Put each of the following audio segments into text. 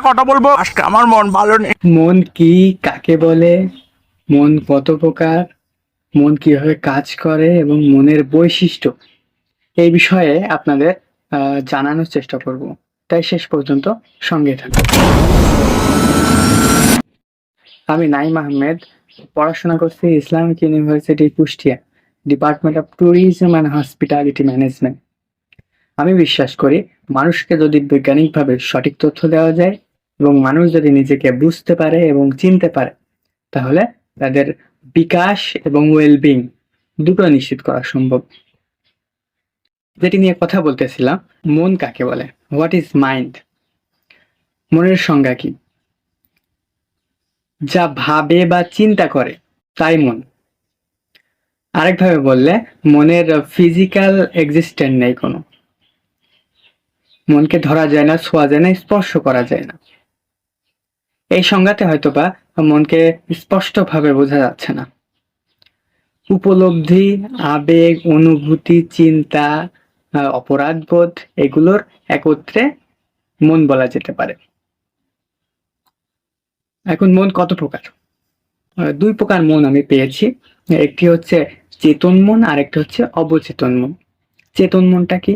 কথা বলবো আজকে আমার মন ভালো নেই। মন কি, কাকে বলে, মন কত প্রকার, মন কিভাবে কাজ করে এবং মনের বৈশিষ্ট্য এই বিষয়ে আপনাদের জানানোর চেষ্টা করব। তাই শেষ পর্যন্ত সঙ্গে থাকুন। আমি নাইম আহমেদ, পড়াশোনা করছি Islamic university Kushtia, department of tourism and hospitality management. আমি বিশ্বাস করি মানুষকে যদি বৈজ্ঞানিকভাবে সঠিক তথ্য দেওয়া যায় এবং মানুষ যদি নিজেকে বুঝতে পারে এবং চিনতে পারে, তাহলে তাদের বিকাশ এবং ওয়েলবিং দুটো নিশ্চিত করা সম্ভব। যেটি নিয়ে কথা বলতেছিলাম, মন কাকে বলে, হোয়াট ইজ মাইন্ড? মনের সংজ্ঞা কি? যা ভাবে বা চিন্তা করে তাই মন। আরেকভাবে বললে, মনের ফিজিক্যাল এক্সিস্টেন্স নেই কোনো। মনকে ধরা যায় না, ছোঁয়া যায় না, স্পর্শ করা যায় না। এই সংজ্ঞাতে হয়তোবা মনকে স্পষ্টভাবে বোঝা যাচ্ছে না। উপলব্ধি, আবেগ, অনুভূতি, চিন্তা, অপরাধবোধ এগুলোর একত্রে মন বলা যেতে পারে। এখন মন কত প্রকার? দুই প্রকার মন আমি পেয়েছি। একটি হচ্ছে চেতন মন আর একটি হচ্ছে অবচেতন মন। চেতন মনটা কি?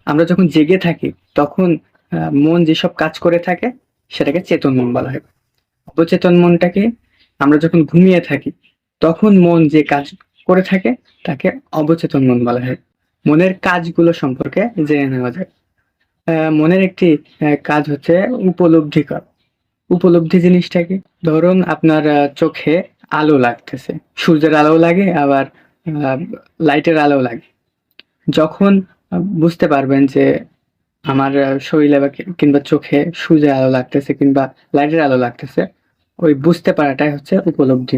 আমরা যখন জেগে থাকি তখন মন যেসব কাজ করে থাকে সেটাকে চেতন মন বলা হয়। অবচেতন মনটা কি? আমরা যখন ঘুমিয়ে থাকি তখন মন যে কাজ করে থাকে তাকে অবচেতন মন বলা হয়। মনের কাজগুলো সম্পর্কে জেনে নেওয়া যায়। মনের একটি কাজ হচ্ছে উপলব্ধি করা। উপলব্ধি জিনিসটা কি? ধরুন আপনার চোখে আলো লাগতেছে, সূর্যের আলো লাগে, আবার লাইটের আলো লাগে। যখন বুঝতে পারবেন যে আমার শরীরে বা কিংবা চোখে সূর্যের আলো লাগতেছে কিংবা লাইটের আলো লাগতেছে, ওই বুঝতে পারাটাই হচ্ছে উপলব্ধি।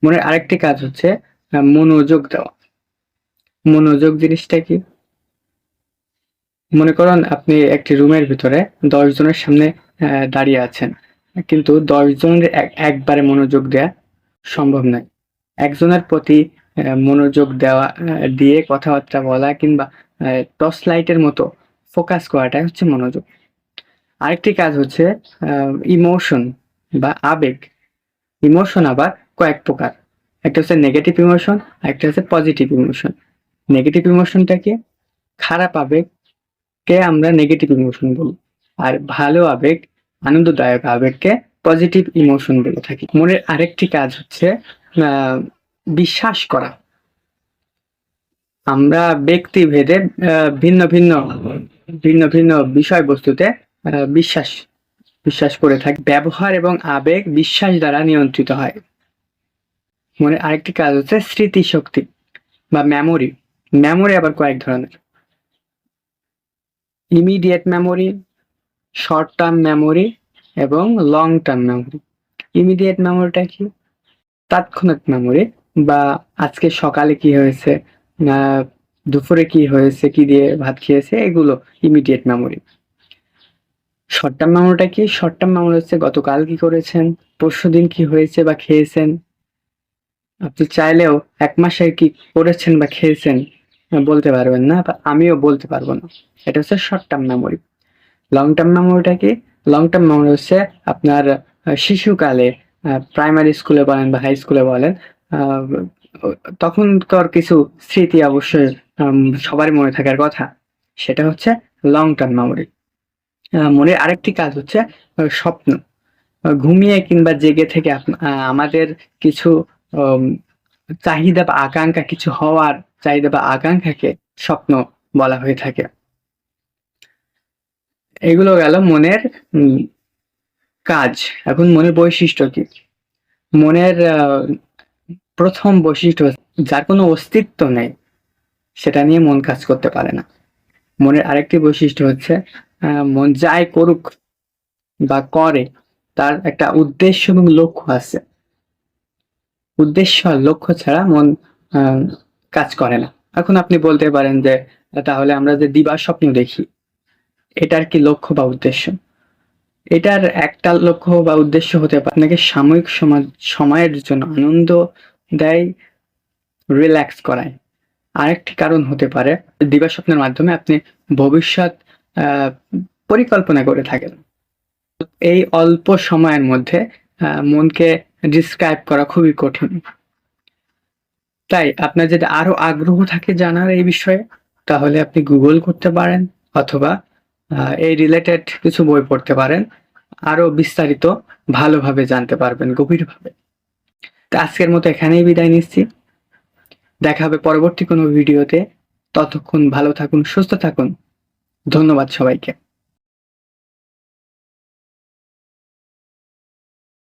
মনের আরেকটি কাজ হচ্ছে মনোযোগ দেওয়া। মনোযোগ জিনিসটা কি? মনে করুন আপনি একটি রুমের ভিতরে 10 জনের সামনে দাঁড়িয়ে আছেন, কিন্তু 10 জনের একবারে মনোযোগ দেওয়া সম্ভব নয়। একজনের প্রতি মনোযোগ দেওয়া, দিয়ে কথাবার্তা বলা কিংবা টর্চ লাইটের মতো ফোকাস করাটাই হচ্ছে মনোযোগ। আরেকটি কাজ হচ্ছে ইমোশন বা আবেগ। ইমোশন আবার কয়েক প্রকার। একটা হচ্ছে নেগেটিভ ইমোশন, একটা হচ্ছে পজিটিভ ইমোশন। নেগেটিভ ইমোশনটা কি? খারাপ আবেগকে আমরা নেগেটিভ ইমোশন বলি, আর ভালো আবেগ, আনন্দদায়ক আবেগকে পজিটিভ ইমোশন বলে থাকি। মনের আরেকটি কাজ হচ্ছে বিশ্বাস করা। আমরা ব্যক্তি ভেদে ভিন্ন ভিন্ন ভিন্ন ভিন্ন বিষয়বস্তুতে বিশ্বাস বিশ্বাস করে থাকি। ব্যবহার এবং আবেগ বিশ্বাস দ্বারা নিয়ন্ত্রিত হয়। মনের আরেকটি কাজ হচ্ছে স্মৃতিশক্তি বা মেমোরি। মেমোরি আবার কয়েক ধরনের: immediate memory, short term memory এবং লং টার্ম মেমোরি। ইমিডিয়েট মেমোরিটা কি? তাৎক্ষণিক মেমোরি, বা আজকে সকালে কি হয়েছে, দুপুরে কি হয়েছে, কি দিয়ে ভাত খেয়েছে, এগুলো ইমিডিয়েট মেমোরি। শর্ট টার্ম মেমোরিটা কি? শর্ট টার্ম মেমোরি হচ্ছে গতকাল কি করেছেন, পরশুদিন কি হয়েছে বা খেয়েছেন। আপনি চাইলেও 1 মাসে কি করেছেন বা খেয়েছেন বলতে পারবেন না, বা আমিও বলতে পারবো না। এটা হচ্ছে short term memory. Long term মেমোরিটা কি? লং টার্ম মেমোরি হচ্ছে আপনার শিশুকালে, প্রাইমারি স্কুলে বলেন বা হাই স্কুলে বলেন, তখনকার কিছু স্মৃতি অবশ্যই সবারই মনে থাকার কথা, সেটা হচ্ছে লং টার্ম মেমোরি। মনের আরেকটি কাজ হচ্ছে স্বপ্ন। ঘুমিয়ে কিংবা জেগে থেকে আমাদের কিছু চাহিদা বা আকাঙ্ক্ষা, কিছু হওয়ার চাহিদা বা আকাঙ্ক্ষাকে স্বপ্ন বলা হয়ে থাকে। এগুলো গেল মনের কাজ। এখন মনের বৈশিষ্ট্য কি? মনের প্রথম বৈশিষ্ট্য, যার কোনো অস্তিত্ব নেই সেটা নিয়ে মন কাজ করতে পারে না। মনের আরেকটি বৈশিষ্ট্য হচ্ছে মন যাই করুক বা করে তার একটা উদ্দেশ্য এবং লক্ষ্য আছে। উদ্দেশ্য আর লক্ষ্য ছাড়া মন কাজ করে না। এখন আপনি বলতে পারেন যে তাহলে আমরা যে দিবা স্বপ্ন দেখি, এটার কি লক্ষ্য বা উদ্দেশ্য? এটার একটা লক্ষ্য বা উদ্দেশ্য হতে পারে আপনাকে সাময়িক সময়ের জন্য আনন্দ দেয়, রিল্যাক্স করায়। আরেকটি কারণ হতে পারে দিবা স্বপ্নের মাধ্যমে আপনি ভবিষ্যৎ পরিকল্পনা করে থাকেন। এই অল্প সময়ের মধ্যে মনকে ডিসক্রাইব করা খুবই কঠিন। তাই আপনার যদি আরো আগ্রহ থাকে জানার এই বিষয়ে, তাহলে আপনি গুগল করতে পারেন অথবা এই রিলেটেড কিছু বই পড়তে পারেন। আরো বিস্তারিত ভালোভাবে জানতে পারবেন, গভীরভাবে। তো আজকের মতো এখানেই বিদায় নিচ্ছি। দেখা হবে পরবর্তী কোনো ভিডিওতে। ততক্ষণ ভালো থাকুন, সুস্থ থাকুন। ধন্যবাদ সবাইকে।